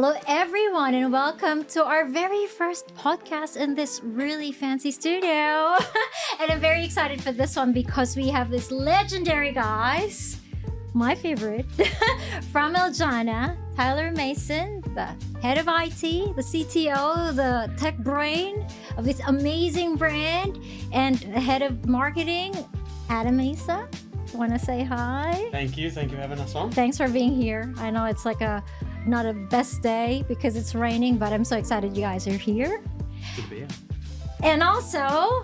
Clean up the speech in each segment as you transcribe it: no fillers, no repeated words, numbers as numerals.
Hello, everyone, and welcome to our very first podcast in this really fancy studio. And I'm very excited for this one because we have this legendary guys, my favorite, from Jannah, Tyler Mason, the head of IT, the CTO, the tech brain of this amazing brand, and the head of marketing, Adam Issa. Want to say hi? Thank you for having us on. Thanks for being here. I know it's like not a best day because it's raining, but I'm so excited you guys are here. Good to be here. And also,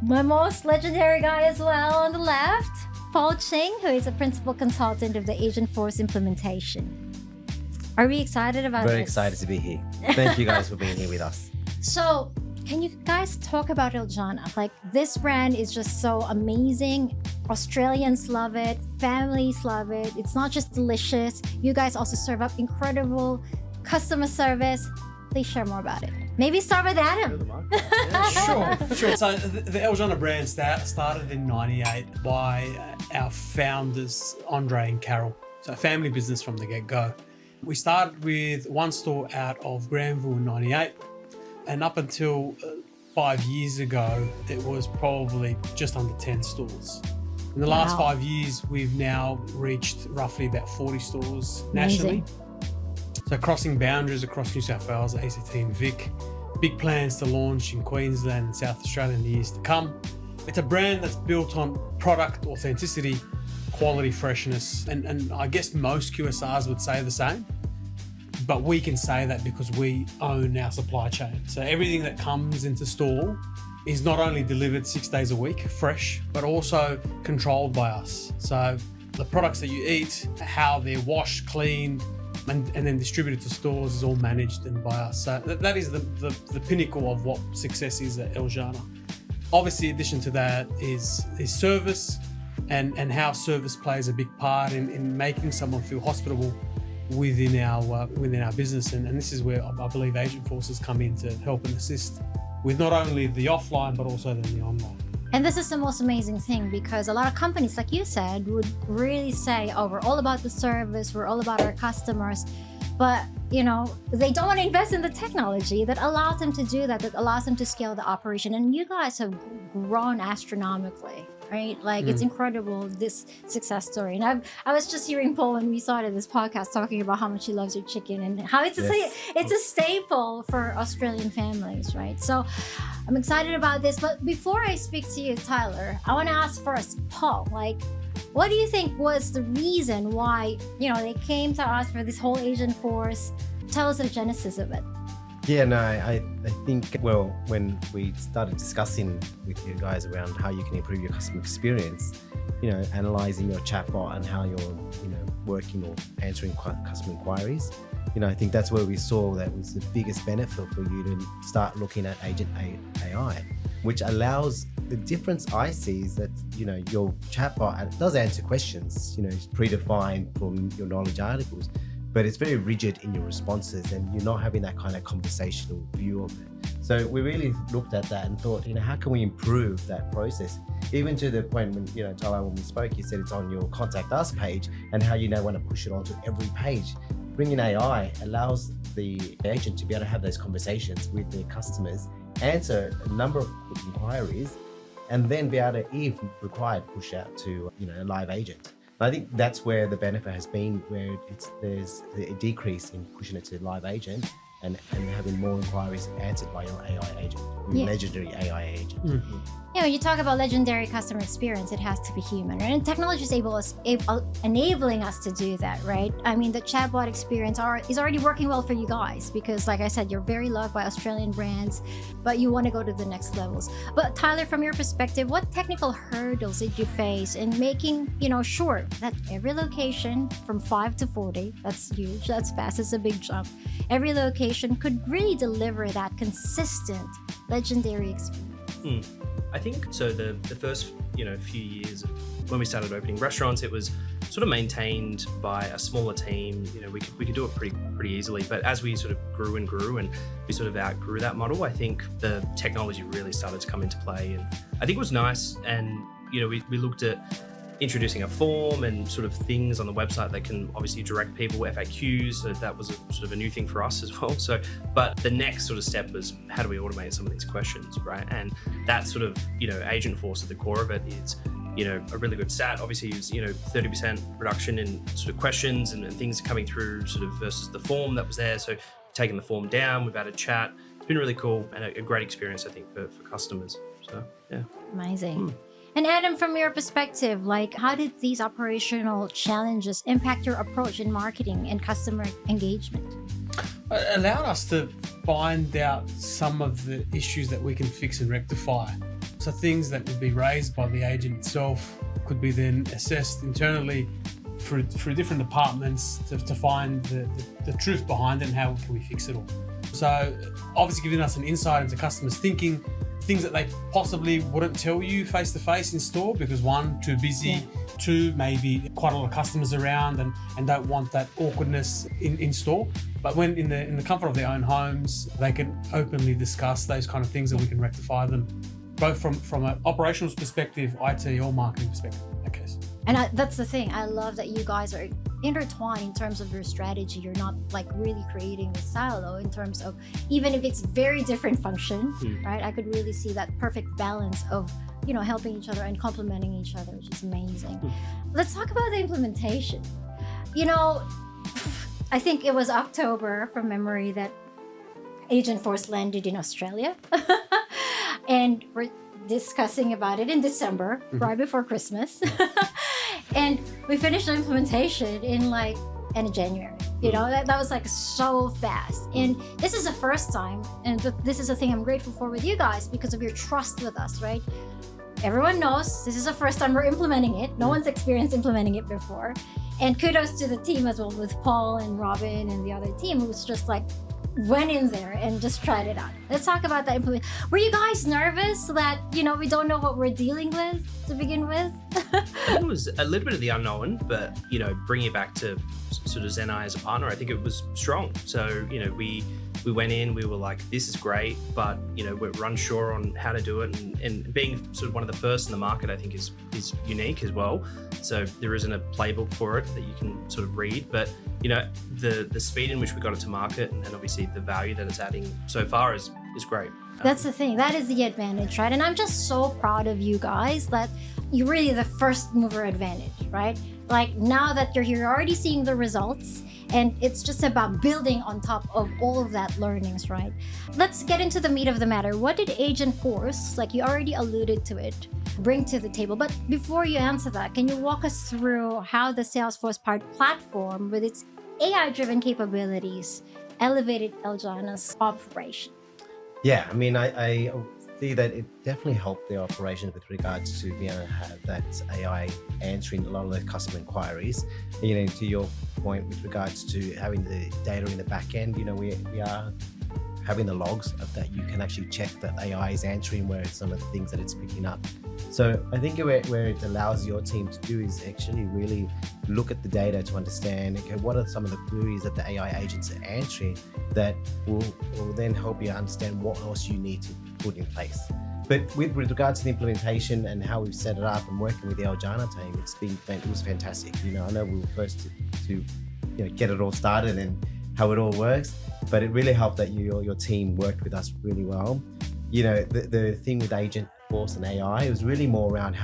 my most legendary guy as well on the left, Paul Ching, who is a principal consultant of the Agentforce implementation. Are we excited about this? Very excited to be here. Thank you guys for being here with us. So, can you guys talk about Jannah? Like, this brand is just so amazing. Australians love it. Families love it. It's not just delicious. You guys also serve up incredible customer service. Please share more about it. Maybe start with Adam. Sure. So the Jannah brand started in '98 by our founders, Andre and Carol. So a family business from the get-go. We started with one store out of Granville in '98. And up until 5 years ago, it was probably just under 10 stores. In the last 5 years, we've now reached roughly about 40 stores nationally. So crossing boundaries across New South Wales, ACT and Vic. Big plans to launch in Queensland and South Australia in the years to come. It's a brand that's built on product authenticity, quality, freshness, and I guess most QSRs would say the same. But we can say that because we own our supply chain. So everything that comes into store is not only delivered 6 days a week, fresh, but also controlled by us. So the products that you eat, how they're washed, cleaned, and then distributed to stores is all managed and by us. So that is the pinnacle of what success is at Jannah. Obviously, in addition to that is service and how service plays a big part in making someone feel hospitable within our business, and this is where I believe Agentforce has come in to help and assist with not only the offline but also then the online. And this is the most amazing thing because a lot of companies, like you said, would really say, oh, we're all about the service, we're all about our customers, but they don't want to invest in the technology that allows them to do that allows them to scale the operation. And you guys have grown astronomically, right? Like it's incredible, this success story. And I was just hearing Paul when we started this podcast talking about how much he loves your chicken and how it's a staple for Australian families, right? So I'm excited about this. But before I speak to you, Tyler, I want to ask first, Paul, what do you think was the reason why, they came to us for this whole Agentforce? Tell us the genesis of it. Yeah, no, I think, when we started discussing with you guys around how you can improve your customer experience, analyzing your chatbot and how you're, working or answering customer inquiries, I think that's where we saw that was the biggest benefit for you to start looking at Agent AI, which allows. The difference I see is that, your chatbot does answer questions, it's predefined from your knowledge articles, but it's very rigid in your responses and you're not having that kind of conversational view of it. So we really looked at that and thought, how can we improve that process? Even to the point when, Tyler, when we spoke, you said it's on your contact us page and how you now want to push it onto every page. Bringing AI allows the agent to be able to have those conversations with their customers, answer a number of inquiries, and then be able to, if required, push out to a live agent. I think that's where the benefit has been, where there's a decrease in pushing it to live agent and having more inquiries answered by your AI agent, your legendary AI agent. Mm-hmm. You talk about legendary customer experience, it has to be human, right? And technology is enabling us to do that, right? I mean, the chatbot experience is already working well for you guys because, like I said, you're very loved by Australian brands, but you want to go to the next levels. But Tyler, from your perspective, what technical hurdles did you face in making, sure that every location from 5 to 40, that's huge, that's fast, it's a big jump, every location could really deliver that consistent, legendary experience? I think so. The first few years when we started opening restaurants, it was sort of maintained by a smaller team. We could do it pretty easily. But as we sort of grew and we sort of outgrew that model, I think the technology really started to come into play, and I think it was nice. And we looked at introducing a form and sort of things on the website that can obviously direct people, FAQs. So that was sort of a new thing for us as well. So, but the next sort of step was, how do we automate some of these questions, right? And that sort of, Agentforce at the core of it is, a really good stat. Obviously, is 30% reduction in sort of questions and things coming through sort of versus the form that was there. So we've taken the form down, we've added chat. It's been really cool and a great experience, I think, for customers. So yeah, Amazing. And Adam, from your perspective, like, how did these operational challenges impact your approach in marketing and customer engagement? It allowed us to find out some of the issues that we can fix and rectify. So things that would be raised by the agent itself could be then assessed internally through different departments to find the truth behind it and how can we fix it all. So obviously giving us an insight into customers' thinking, things that they possibly wouldn't tell you face to face in store because one, too busy, two, maybe quite a lot of customers around and don't want that awkwardness in store. But when in the comfort of their own homes, they can openly discuss those kind of things and we can rectify them, both from an operations perspective, IT or marketing perspective in that case. And that's the thing. I love that you guys are intertwined in terms of your strategy. You're not like really creating a silo in terms of, even if it's very different function, right? I could really see that perfect balance of, helping each other and complementing each other, which is amazing. Let's talk about the implementation. I think it was October from memory that Agentforce landed in Australia. And we're discussing about it in December, right before Christmas. And we finished the implementation in January. That was like so fast. And this is the first time, and this is the thing I'm grateful for with you guys because of your trust with us, right? Everyone knows this is the first time we're implementing it. No one's experienced implementing it before. And kudos to the team as well, with Paul and Robin and the other team who's just went in there and just tried it out. Let's talk about that implement. Were you guys nervous that, we don't know what we're dealing with to begin with? I think it was a little bit of the unknown, but, bringing it back to sort of Xenai as a partner, I think it was strong. So, we went in, we were like, this is great, but, we're unsure on how to do it. And being sort of one of the first in the market, I think is unique as well. So there isn't a playbook for it that you can sort of read, but, the speed in which we got it to market and obviously the value that it's adding so far is great. That's the thing. That is the advantage, right? And I'm just so proud of you guys that you're really the first mover advantage, right? Like now that you're here, you're already seeing the results, and it's just about building on top of all of that learnings, right? Let's get into the meat of the matter. What did Agentforce, like you already alluded to it, bring to the table? But before you answer that, can you walk us through how the Salesforce-powered platform with its AI-driven capabilities elevated Jannah's operation? Yeah, I mean, I see that it definitely helped the operations with regards to being able to have that AI answering a lot of the customer inquiries. To your point with regards to having the data in the back end, we are having the logs of that. You can actually check that AI is answering where some of the things that it's picking up. So I think where it allows your team to do is actually really look at the data to understand, okay, what are some of the queries that the AI agents are answering that will then help you understand what else you need to put in place. But with regards to the implementation and how we've set it up and working with the Jannah team, it was fantastic. I know we were first to get it all started and how it all works, but it really helped that your team worked with us really well. The thing with Agentforce and AI, it was really more around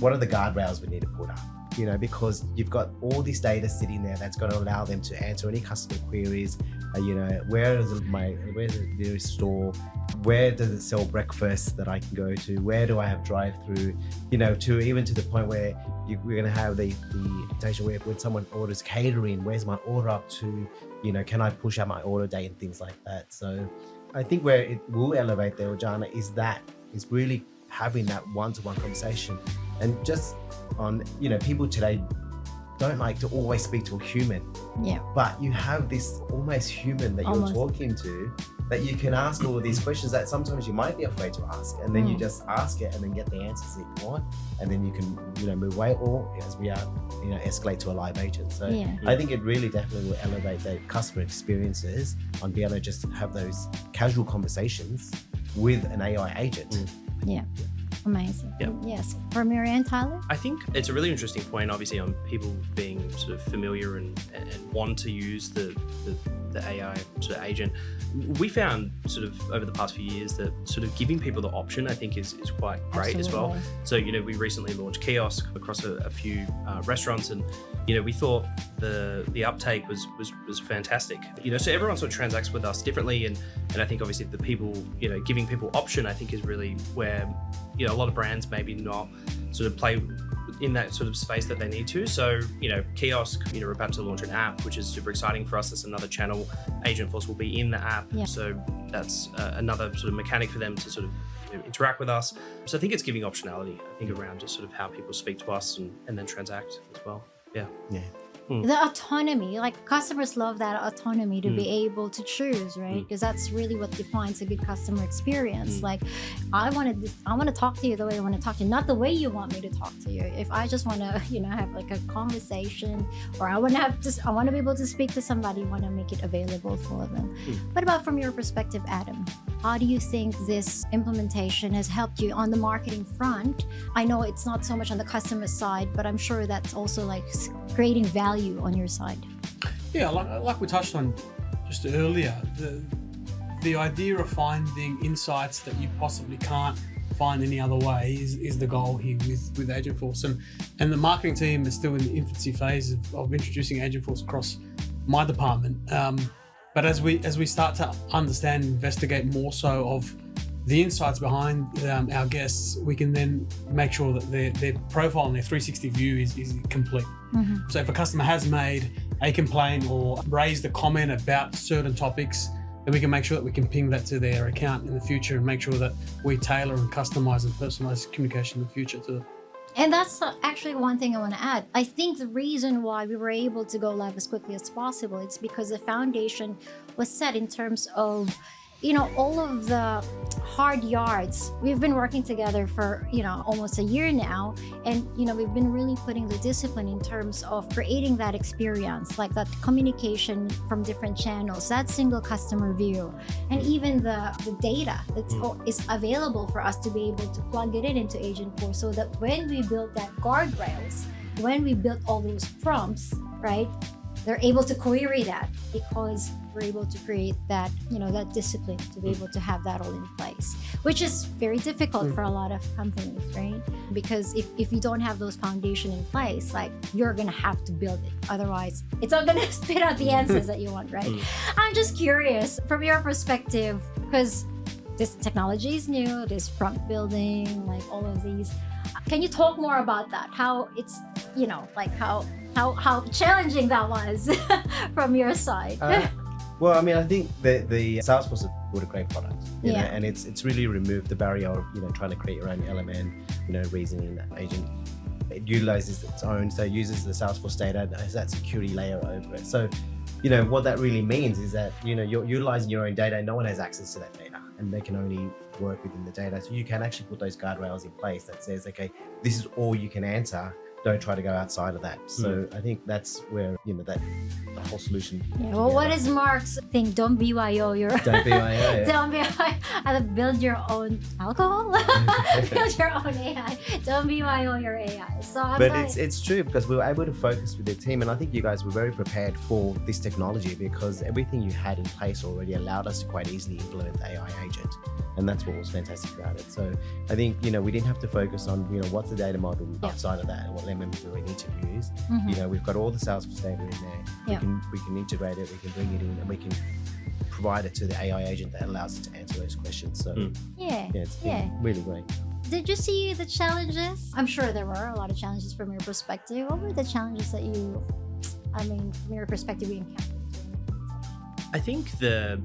what are the guardrails we need to put up, because you've got all this data sitting there that's going to allow them to answer any customer queries. Where's the nearest store? Where does it sell breakfast that I can go to? Where do I have drive-through? To even to the point where we're going to have the invitation where when someone orders catering, where's my order up to? Can I push out my order date and things like that? So I think where it will elevate the Jannah is really having that one-to-one conversation. And just on, people today don't like to always speak to a human. Yeah. But you have this almost human that you're talking to, that you can ask all of these questions that sometimes you might be afraid to ask, and then you just ask it and then get the answers that you want, and then you can move away, or as we are escalate to a live agent. So I think it really definitely will elevate the customer experiences on being able to just have those casual conversations with an AI agent. Yeah. Amazing. Yeah. Yes. From your end, Tyler? I think it's a really interesting point, obviously, on people being sort of familiar and want to use the AI sort of agent. We found sort of over the past few years that sort of giving people the option, I think, is quite great as well. So, we recently launched kiosk across a few restaurants, and we thought the uptake was fantastic. So everyone sort of transacts with us differently, and I think obviously the people, giving people option, I think is really where a lot of brands maybe not sort of play in that sort of space that they need to. So, kiosk, we're about to launch an app, which is super exciting for us. That's another channel. Agentforce will be in the app. Yeah. So that's another sort of mechanic for them to sort of interact with us. So I think it's giving optionality, I think, around just sort of how people speak to us and then transact as well. Yeah. Yeah. The autonomy, like customers love that autonomy to be able to choose, right? Because that's really what defines a good customer experience. Like, I want to talk to you the way I want to talk to you, not the way you want me to talk to you. If I just want to, have like a conversation, or I want to be able to speak to somebody, I want to make it available for them. What about from your perspective, Adam? How do you think this implementation has helped you on the marketing front? I know it's not so much on the customer side, but I'm sure that's also like creating value on your side. Yeah, like we touched on just earlier, the idea of finding insights that you possibly can't find any other way is the goal here with Agentforce. And the marketing team is still in the infancy phase of introducing Agentforce across my department. But as we start to understand and investigate more so of the insights behind our guests, we can then make sure that their profile and their 360 view is complete. So if a customer has made a complaint or raised a comment about certain topics, then we can make sure that we can ping that to their account in the future and make sure that we tailor and customize and personalize communication in the future to them. And that's actually one thing I want to add. I think the reason why we were able to go live as quickly as possible, it's because the foundation was set in terms of, all of the hard yards. We've been working together for, almost a year now. And, we've been really putting the discipline in terms of creating that experience, like that communication from different channels, that single customer view, and even the data that is available for us to be able to plug it into Agentforce, so that when we build that guardrails, when we built all those prompts, right, they're able to query that, because we're able to create that, that discipline to be able to have that all in place, which is very difficult for a lot of companies, right? Because if you don't have those foundation in place, like, you're going to have to build it. Otherwise, it's not going to spit out the answers that you want, right? I'm just curious from your perspective, because this technology is new, this prompt building, like all of these. Can you talk more about that? How it's, how challenging that was from your side? Well, I mean, I think the Salesforce has built a great product, you know, and it's really removed the barrier of, trying to create your own LMN, reasoning agent. It utilizes its own, so it uses the Salesforce data and has that security layer over it. So, what that really means is that, you're utilizing your own data, no one has access to that data, and they can only work within the data. So you can actually put those guardrails in place that says, okay, this is all you can answer. Don't try to go outside of that. So I think that's where, that the whole solution. Yeah, well, what is Mark's thing? Don't BYO your. Don't BYO. Don't BYO. Build your own alcohol. Build your own AI. Don't BYO your AI. So it's true, because we were able to focus with the team, and I think you guys were very prepared for this technology, because everything you had in place already allowed us to quite easily implement the AI agent. And that's what was fantastic about it. So I think, we didn't have to focus on, what's the data model outside of that and what lemon do we need to use. We've got all the Salesforce data in there. We can integrate it, we can bring it in, and we can provide it to the AI agent that allows it to answer those questions. So it's been really great. Did you see the challenges? I'm sure there were a lot of challenges from your perspective. What were the challenges that from your perspective, you encountered? I think the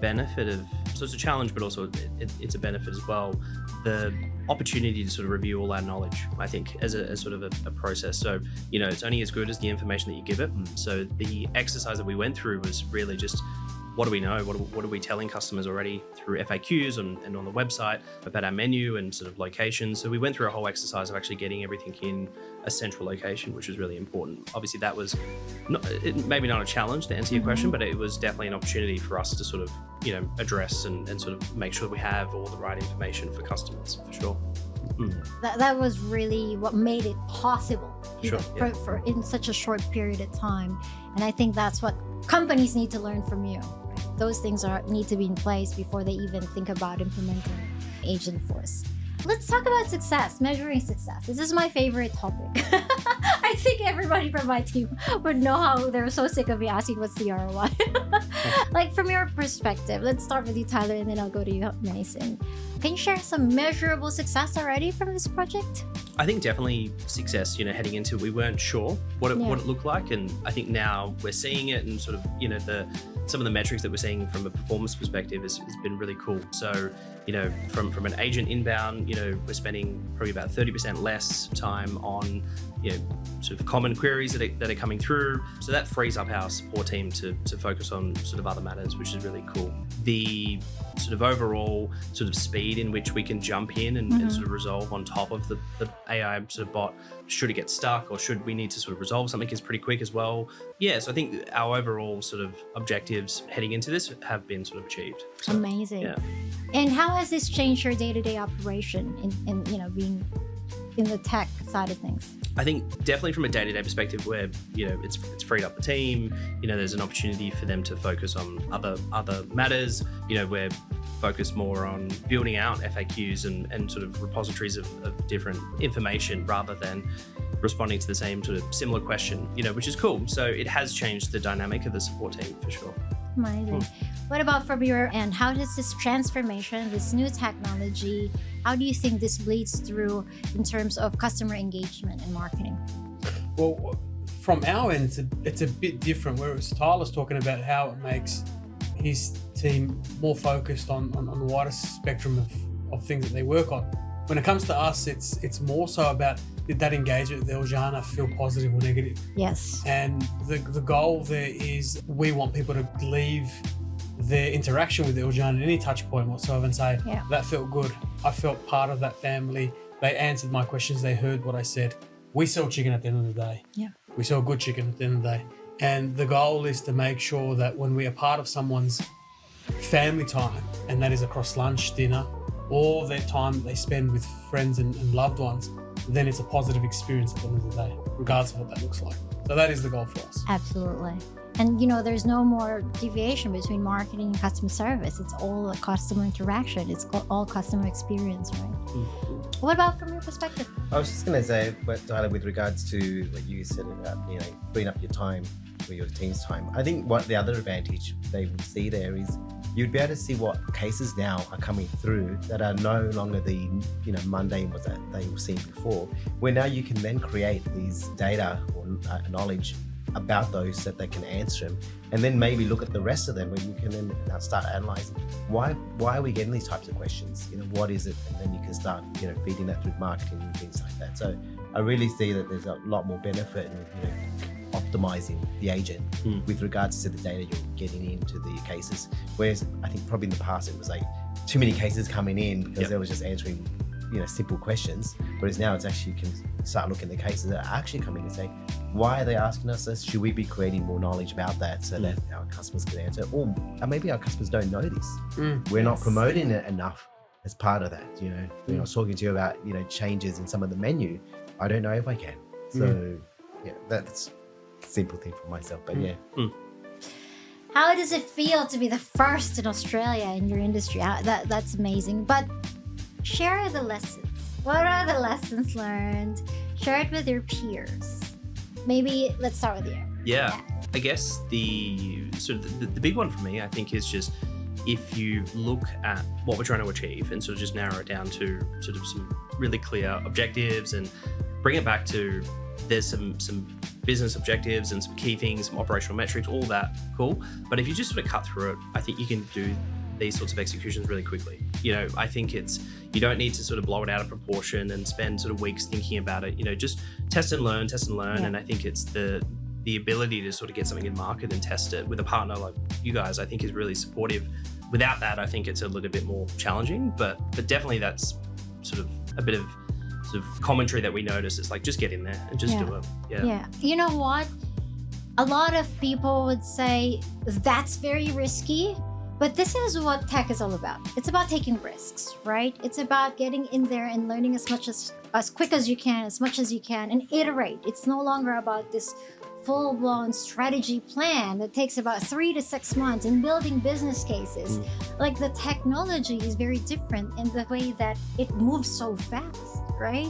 benefit of, so it's a challenge, but also it's a benefit as well, the opportunity to sort of review all our knowledge, I think, as sort of a process. So, it's only as good as the information that you give it. So the exercise that we went through was really just what do we know? What are we telling customers already through FAQs and on the website about our menu and sort of locations? So we went through a whole exercise of actually getting everything in a central location, which was really important. Obviously, that was maybe not a challenge to answer your question, but it was definitely an opportunity for us to sort of, address and sort of make sure we have all the right information for customers, for sure. That was really what made it possible Sure, for in such a short period of time. And I think that's what companies need to learn from you. Those things need to be in place before they even think about implementing Agentforce. Let's talk about success, measuring success. This is my favorite topic. I think everybody from my team would know how they're so sick of me asking what's the ROI. Like from your perspective, let's start with you, Tyler, and then I'll go to you, Mason. Can you share some measurable success already from this project? I think definitely success, heading into it, we weren't sure what it looked like. And I think now we're seeing it and sort of, some of the metrics that we're seeing from a performance perspective has been really cool. So, from an agent inbound, we're spending probably about 30% less time on, sort of common queries that are coming through. So that frees up our support team to focus on sort of other matters, which is really cool. The sort of overall sort of speed in which we can jump in and sort of resolve on top of the AI sort of bot, should it get stuck or should we need to sort of resolve something, is pretty quick as well. Yeah, so I think our overall sort of objectives heading into this have been sort of achieved. So, amazing. Yeah. And how has this changed your day-to-day operation in being in the tech side of things? I think definitely from a day-to-day perspective where, it's freed up the team, there's an opportunity for them to focus on other matters, we're focused more on building out FAQs and sort of repositories of different information rather than responding to the same sort of similar question, which is cool. So it has changed the dynamic of the support team for sure. Amazing. What about from your end? How does this transformation, this new technology, how do you think this bleeds through in terms of customer engagement and marketing? Well, from our end, it's a bit different. Whereas Tyler's talking about how it makes his team more focused on the wider spectrum of things that they work on. When it comes to us, it's more so about, did that engagement with Jannah feel positive or negative? Yes. And the goal there is we want people to leave their interaction with Jannah at any touch point whatsoever and say, that felt good. I felt part of that family. They answered my questions. They heard what I said. We sell chicken at the end of the day. Yeah. We sell good chicken at the end of the day. And the goal is to make sure that when we are part of someone's family time, and that is across lunch, dinner, or their time that they spend with friends and loved ones, then it's a positive experience at the end of the day, regardless of what that looks like. So that is the goal for us. Absolutely. And there's no more deviation between marketing and customer service. It's all a customer interaction. It's all customer experience, right? What about from your perspective? I was just going to say, Tyler, with regards to what you said about, freeing up your time for your team's time. I think what the other advantage they would see there is you'd be able to see what cases now are coming through that are no longer the mundane ones that they were seeing before, where now you can then create these data or knowledge about those that they can answer them, and then maybe look at the rest of them where you can then start analyzing why are we getting these types of questions, what is it, and then you can start feeding that through marketing and things like that. So I really see that there's a lot more benefit in optimizing the agent with regards to the data you're getting into the cases, whereas I think probably in the past it was like too many cases coming in because they was just answering simple questions, whereas now it's actually, you can start looking at the cases that are actually coming and say, why are they asking us this? Should we be creating more knowledge about that so that our customers can answer? Or maybe our customers don't know this. We're not promoting it enough as part of that. When I was talking to you about changes in some of the menu, I don't know if I can. So that's a simple thing for myself. But How does it feel to be the first in Australia in your industry? That's amazing. But share the lessons. What are the lessons learned? Share it with your peers. Maybe let's start with you. Yeah. I guess the big one for me, I think, is just if you look at what we're trying to achieve and sort of just narrow it down to sort of some really clear objectives and bring it back to there's some business objectives and some key things, some operational metrics, all that, cool. But if you just sort of cut through it, I think you can do these sorts of executions really quickly. I think you don't need to sort of blow it out of proportion and spend sort of weeks thinking about it. Just test and learn. Yeah. And I think it's the the ability to sort of get something in market and test it with a partner like you guys, I think is really supportive. Without that, I think it's a little bit more challenging, but definitely that's sort of a bit of sort of commentary that we notice. It's like, just get in there and just do it. Yeah. You know what? A lot of people would say that's very risky, but this is what tech is all about. It's about taking risks, right? It's about getting in there and learning as quick as you can, as much as you can, and iterate. It's no longer about this full-blown strategy plan that takes about 3 to 6 months and building business cases. Like, the technology is very different in the way that it moves so fast, right?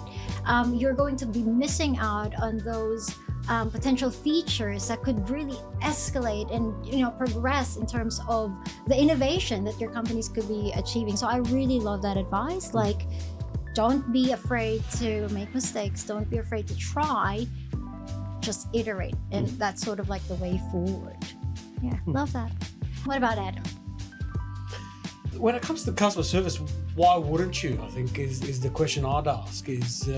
You're going to be missing out on those potential features that could really escalate and progress in terms of the innovation that your companies could be achieving. So I really love that advice. Like, don't be afraid to make mistakes. Don't be afraid to try. Just iterate, and that's sort of like the way forward. Yeah, love that. What about Adam? When it comes to customer service, why wouldn't you? I think is the question I'd ask. Is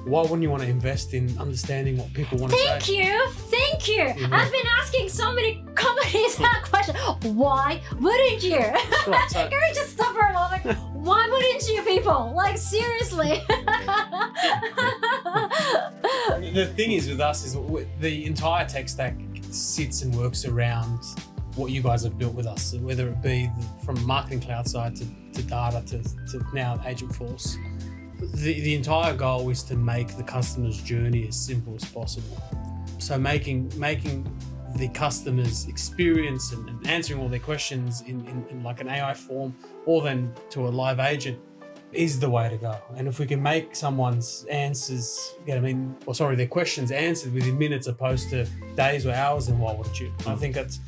why wouldn't you want to invest in understanding what people want to say? Thank you. I've been asking so many companies that question. Why wouldn't you? Right, so- Can we just stop for a moment? Why wouldn't you, people? Like, seriously. The thing is with us is the entire tech stack sits and works around what you guys have built with us, whether it be from marketing cloud side to data to now Agentforce. The entire goal is to make the customer's journey as simple as possible. So making the customer's experience and answering all their questions in like an AI form, or then to a live agent, is the way to go. And if we can make someone's answers, their questions answered within minutes opposed to days or hours, then why wouldn't you? I think it's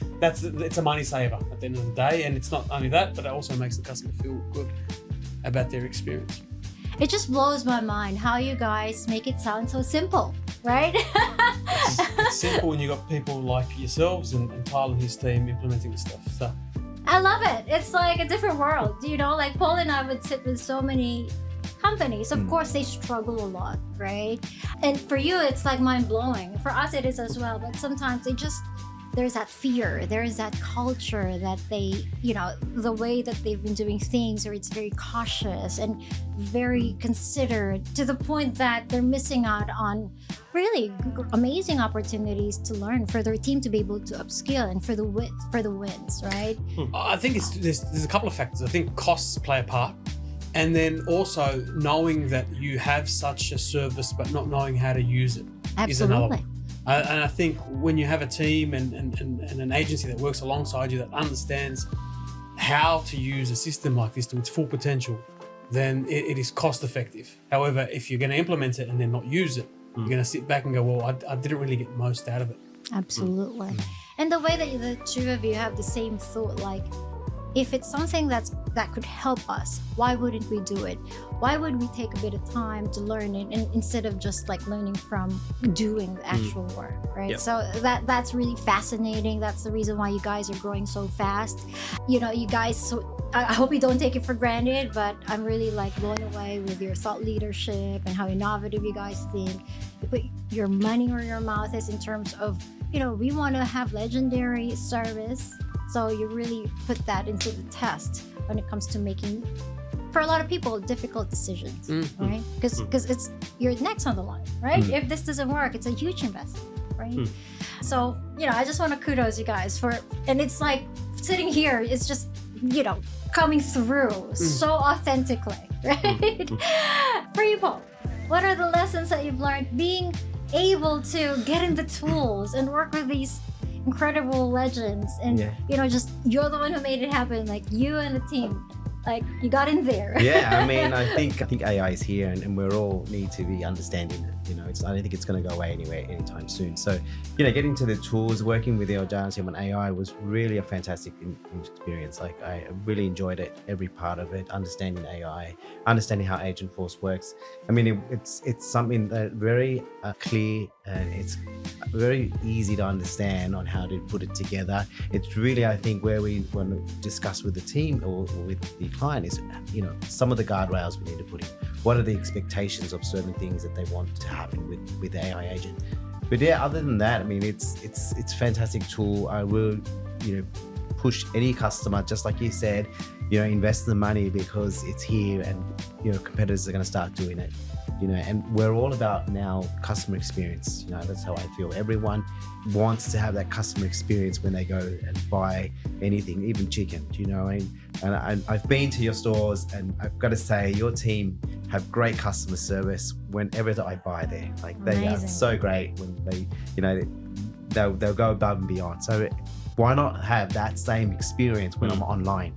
a money saver at the end of the day. And it's not only that, but it also makes the customer feel good about their experience. It just blows my mind how you guys make it sound so simple, right? It's simple when you got people like yourselves and Tyler and his team implementing the stuff. So I love it. It's like a different world, like Paul and I would sit with so many companies. Of course, they struggle a lot, right? And for you, it's like mind-blowing. For us, it is as well. But sometimes there's that fear, there's that culture that they, the way that they've been doing things, or it's very cautious and very considered, to the point that they're missing out on really amazing opportunities to learn, for their team to be able to upskill, and for the wins, right? I think there's a couple of factors. I think costs play a part. And then also knowing that you have such a service, but not knowing how to use it is another one. And I think when you have a team and an agency that works alongside you that understands how to use a system like this to its full potential, then it is cost effective. However, if you're going to implement it and then not use it, you're going to sit back and go, well, I didn't really get most out of it. Absolutely. And the way that the two of you have the same thought, like, if it's something that could help us, why wouldn't we do it? Why would we take a bit of time to learn it, and instead of just like learning from doing the actual work, right? Yep. So that's really fascinating. That's the reason why you guys are growing so fast. You guys, so I hope you don't take it for granted, but I'm really like blown away with your thought leadership and how innovative you guys think. You put your money where your mouth is in terms of, we want to have legendary service. So you really put that into the test when it comes to making, for a lot of people, difficult decisions, right? Because it's your neck's on the line, right? If this doesn't work, it's a huge investment, right? So, I just want to kudos you guys and it's like sitting here, it's just, coming through so authentically, right? For you, Paul, what are the lessons that you've learned being able to get in the tools and work with these incredible legends, and just you're the one who made it happen, like you and the team, like you got in there. I think AI is here, and we all need to be understanding it. I don't think it's going to go away anywhere anytime soon. So, getting to the tools, working with the Jannah team on AI was really a fantastic experience. Like, I really enjoyed it, every part of it, understanding AI, understanding how Agentforce works. It's something that very clear, and it's very easy to understand on how to put it together. It's really, I think, where we want to discuss with the team or with the client is, some of the guardrails we need to put in. What are the expectations of certain things that they want to happen with the AI agent? But yeah, other than that, I mean, it's a fantastic tool. I will, push any customer, just like you said, invest the money because it's here, and competitors are going to start doing it. And we're all about now customer experience. That's how I feel. Everyone wants to have that customer experience when they go and buy anything, even chicken. And I've been to your stores, and I've got to say, your team have great customer service whenever that I buy there. Like, they are so great when they, they'll go above and beyond. So why not have that same experience when I'm online?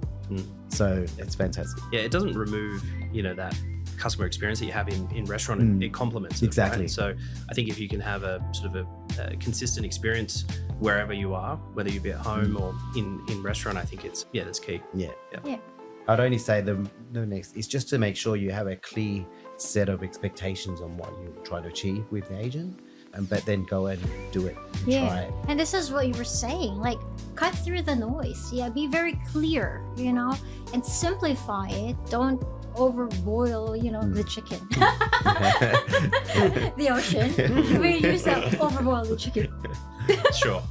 So it's fantastic. Yeah, it doesn't remove, that customer experience that you have in restaurant. It complements it. Exactly. Right? So I think if you can have a sort of a consistent experience wherever you are, whether you be at home or in restaurant, I think that's key. Yeah. Yeah. I'd only say the next is just to make sure you have a clear set of expectations on what you try to achieve with the agent, but then go and do it and try it. And this is what you were saying, like, cut through the noise. Be very clear, and simplify it. Don't overboil, the chicken. The ocean. We use that, overboil the chicken. Sure.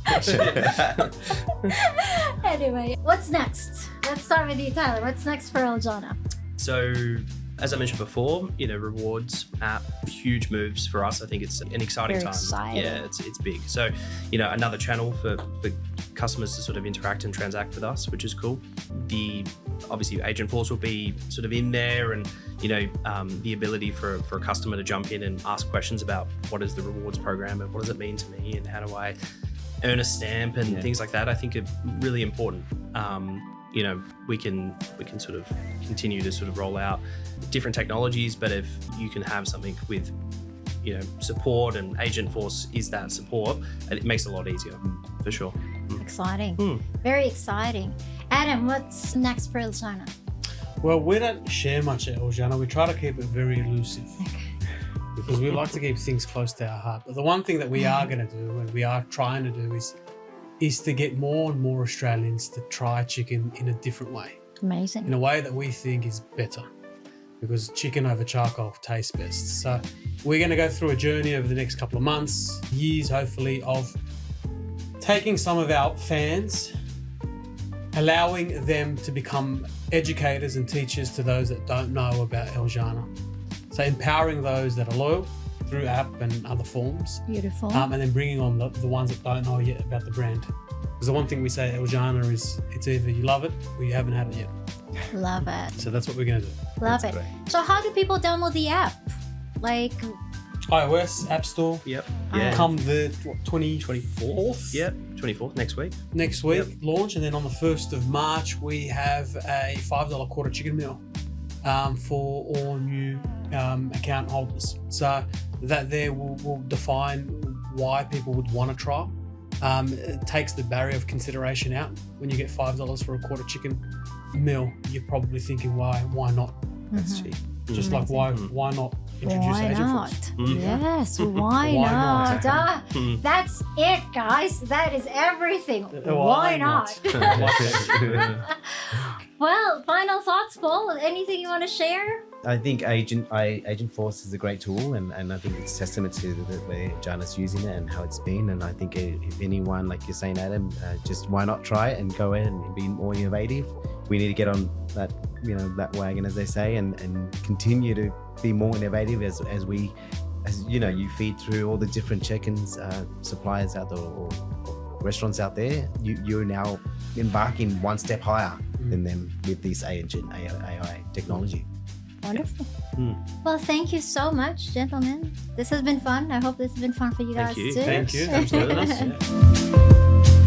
Anyway, what's next? Let's start with you, Tyler. What's next for Jannah? So, as I mentioned before, rewards app, huge moves for us. I think it's an exciting Very time. exciting. Yeah, it's big. So, another channel for customers to sort of interact and transact with us, which is cool. Obviously Agentforce will be sort of in there, and the ability for a customer to jump in and ask questions about what is the rewards program and what does it mean to me and how do I earn a stamp and things like that, I think are really important. We can sort of continue to sort of roll out different technologies, but if you can have something with support, and Agentforce is that support, it makes it a lot easier for sure. Exciting. Very exciting. Adam, what's next for Jannah? Well, we don't share much at Jannah. We try to keep it very elusive because we like to keep things close to our heart. But the one thing that we are going to do, and we are trying to do, is to get more and more Australians to try chicken in a different way. Amazing. In a way that we think is better, because chicken over charcoal tastes best. So we're going to go through a journey over the next couple of months, years hopefully, of taking some of our fans, allowing them to become educators and teachers to those that don't know about Jannah. So empowering those that are loyal through app and other forms. Beautiful. And then bringing on the ones that don't know yet about the brand. Because the one thing we say at Jannah is it's either you love it or you haven't had it yet. Love it. So that's what we're going to do. Love That's it. great. So how do people download the app? Like, iOS, App Store. Yep. Yeah. Come the 24th? Yep. 24th next week. Next week, launch. And then on the 1st of March, we have a $5 quarter chicken meal for all new account holders. So that there will define why people would want to try. It takes the barrier of consideration out. When you get $5 for a quarter chicken meal, you're probably thinking, why not? That's cheap. Just like why not introduce why Agentforce? not? Yes, why Why not? not? That's it, guys. That is everything. Why not? Well, final thoughts, Paul. Anything you want to share? I think Agentforce is a great tool, and I think it's testament to the way Jannah's using it and how it's been. And I think if anyone, like you're saying, Adam, just why not try it and go in and be more innovative. We need to get on that, that wagon, as they say, and continue to be more innovative as you feed through all the different chickens suppliers out there or restaurants out there. You're now embarking one step higher than them with this AI technology. Wonderful. Well, thank you so much, gentlemen. This has been fun. I hope this has been fun for you guys Thank you. too. Thank you. Thanks for having us. Yeah.